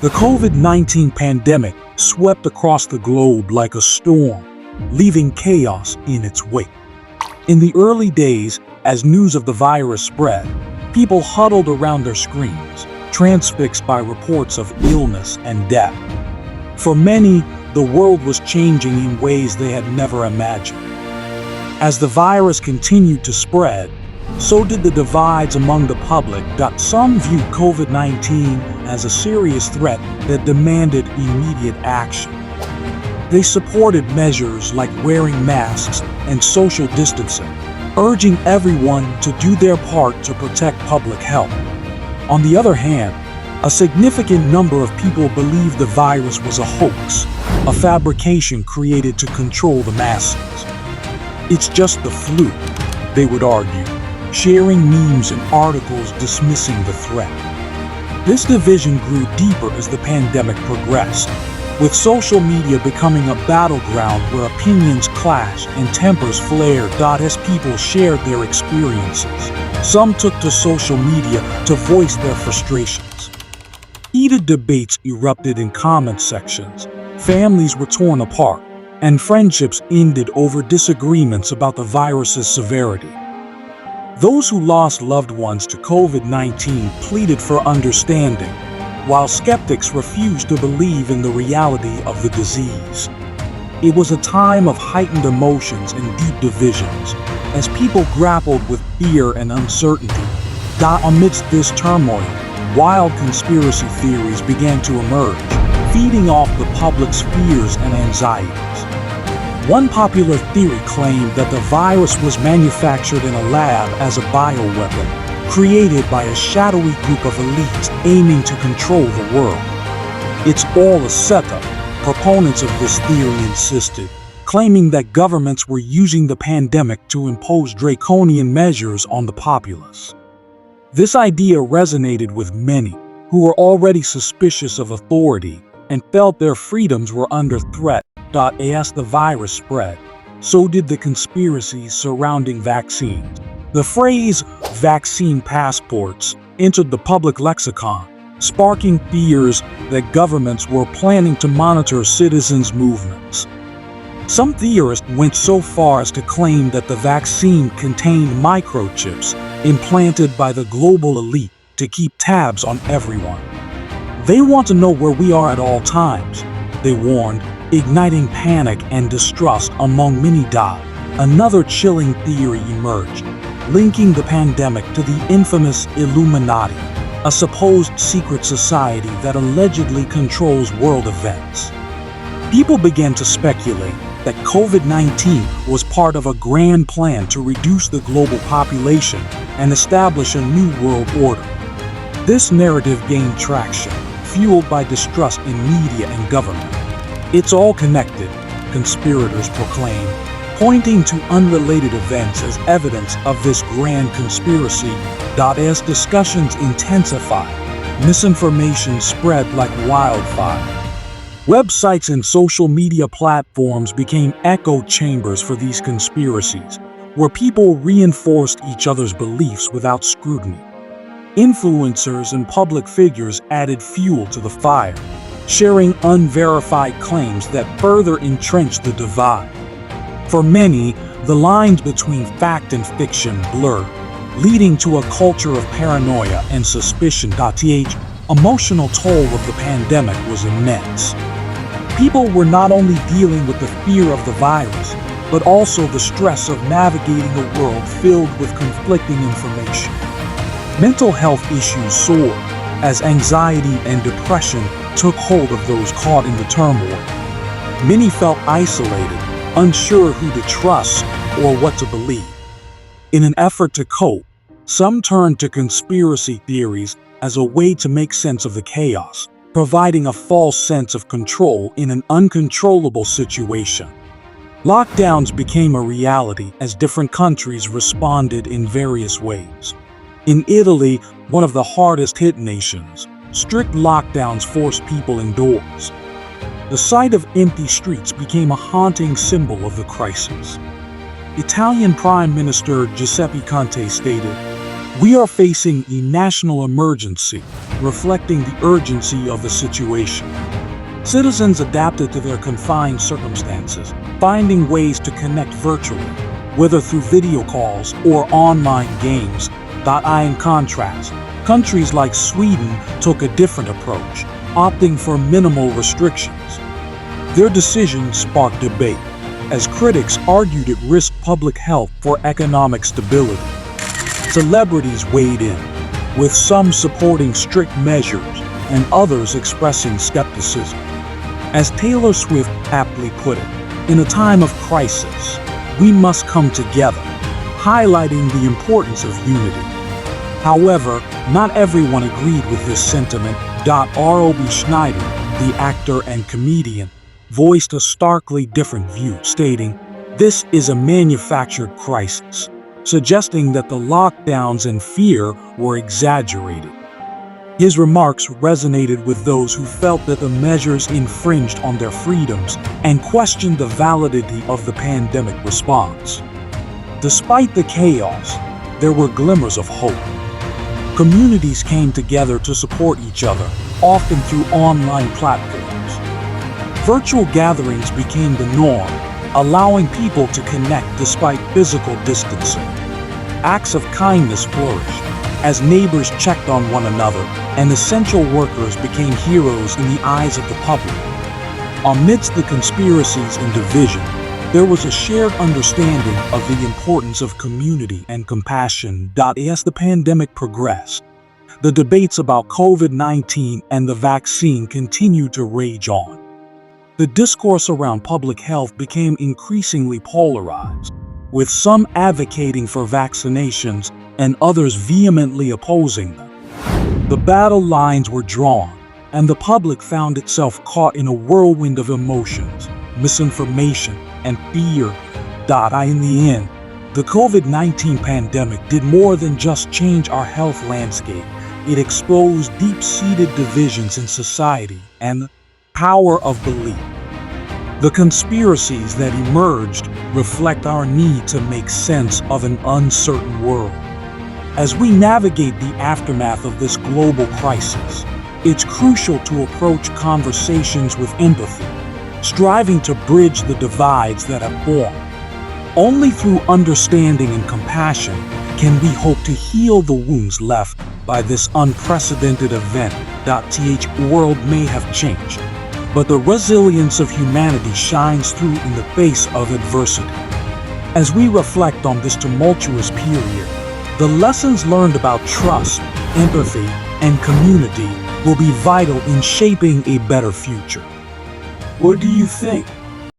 The COVID-19 pandemic swept across the globe like a storm, leaving chaos in its wake. In the early days, as news of the virus spread, people huddled around their screens, transfixed by reports of illness and death. For many, the world was changing in ways they had never imagined. As the virus continued to spread, so did the divides among the public. Some viewed COVID-19 as a serious threat that demanded immediate action. They supported measures like wearing masks and social distancing, urging everyone to do their part to protect public health. On the other hand, a significant number of people believed the virus was a hoax, a fabrication created to control the masses. It's just the flu, they would argue, sharing memes and articles dismissing the threat. This division grew deeper as the pandemic progressed, with social media becoming a battleground where opinions clashed and tempers flared. As people shared their experiences, some took to social media to voice their frustrations. Heated debates erupted in comment sections, families were torn apart, and friendships ended over disagreements about the virus's severity. Those who lost loved ones to COVID-19 pleaded for understanding, while skeptics refused to believe in the reality of the disease. It was a time of heightened emotions and deep divisions, as people grappled with fear and uncertainty. Amidst this turmoil, wild conspiracy theories began to emerge, feeding off the public's fears and anxieties. One popular theory claimed that the virus was manufactured in a lab as a bioweapon, created by a shadowy group of elites aiming to control the world. It's all a setup, proponents of this theory insisted, claiming that governments were using the pandemic to impose draconian measures on the populace. This idea resonated with many, who were already suspicious of authority and felt their freedoms were under threat. As the virus spread, so did the conspiracies surrounding vaccines. The phrase vaccine passports entered the public lexicon, sparking fears that governments were planning to monitor citizens' movements. Some theorists went so far as to claim that the vaccine contained microchips implanted by the global elite to keep tabs on everyone. They want to know where we are at all times, they warned, igniting panic and distrust among many. Another chilling theory emerged, linking the pandemic to the infamous Illuminati, a supposed secret society that allegedly controls world events. People began to speculate that COVID-19 was part of a grand plan to reduce the global population and establish a new world order. This narrative gained traction, fueled by distrust in media and government. It's all connected, conspirators proclaim, pointing to unrelated events as evidence of this grand conspiracy. As discussions intensified, misinformation spread like wildfire. Websites and social media platforms became echo chambers for these conspiracies, where people reinforced each other's beliefs without scrutiny. Influencers and public figures added fuel to the fire, sharing unverified claims that further entrenched the divide. For many, the lines between fact and fiction blurred, leading to a culture of paranoia and suspicion. The emotional toll of the pandemic was immense. People were not only dealing with the fear of the virus, but also the stress of navigating a world filled with conflicting information. Mental health issues soared as anxiety and depression took hold of those caught in the turmoil. Many felt isolated, unsure who to trust or what to believe. In an effort to cope, some turned to conspiracy theories as a way to make sense of the chaos, providing a false sense of control in an uncontrollable situation. Lockdowns became a reality as different countries responded in various ways. In Italy, one of the hardest hit nations, strict lockdowns forced people indoors. The sight of empty streets became a haunting symbol of the crisis. Italian Prime Minister Giuseppe Conte stated, We are facing a national emergency, reflecting the urgency of the situation. Citizens adapted to their confined circumstances, finding ways to connect virtually, whether through video calls or online games. In contrast, countries like Sweden took a different approach, opting for minimal restrictions. Their decision sparked debate, as critics argued it risked public health for economic stability. Celebrities weighed in, with some supporting strict measures and others expressing skepticism. As Taylor Swift aptly put it, in a time of crisis, we must come together, highlighting the importance of unity. However, not everyone agreed with this sentiment. Rob Schneider, the actor and comedian, voiced a starkly different view, stating, "This is a manufactured crisis," suggesting that the lockdowns and fear were exaggerated. His remarks resonated with those who felt that the measures infringed on their freedoms and questioned the validity of the pandemic response. Despite the chaos, there were glimmers of hope. Communities came together to support each other, often through online platforms. Virtual gatherings became the norm, allowing people to connect despite physical distancing. Acts of kindness flourished, as neighbors checked on one another and essential workers became heroes in the eyes of the public. Amidst the conspiracies and division, there was a shared understanding of the importance of community and compassion. As the pandemic progressed, the debates about COVID-19 and the vaccine continued to rage on. The discourse around public health became increasingly polarized, with some advocating for vaccinations and others vehemently opposing them. The battle lines were drawn, and the public found itself caught in a whirlwind of emotions, misinformation, and fear. In the end, the COVID-19 pandemic did more than just change our health landscape. It exposed deep-seated divisions in society and the power of belief. The conspiracies that emerged reflect our need to make sense of an uncertain world. As we navigate the aftermath of this global crisis, it's crucial to approach conversations with empathy, striving to bridge the divides that have formed. Only through understanding and compassion can we hope to heal the wounds left by this unprecedented event. The world may have changed, but the resilience of humanity shines through in the face of adversity. As we reflect on this tumultuous period, the lessons learned about trust, empathy, and community will be vital in shaping a better future. What do you think?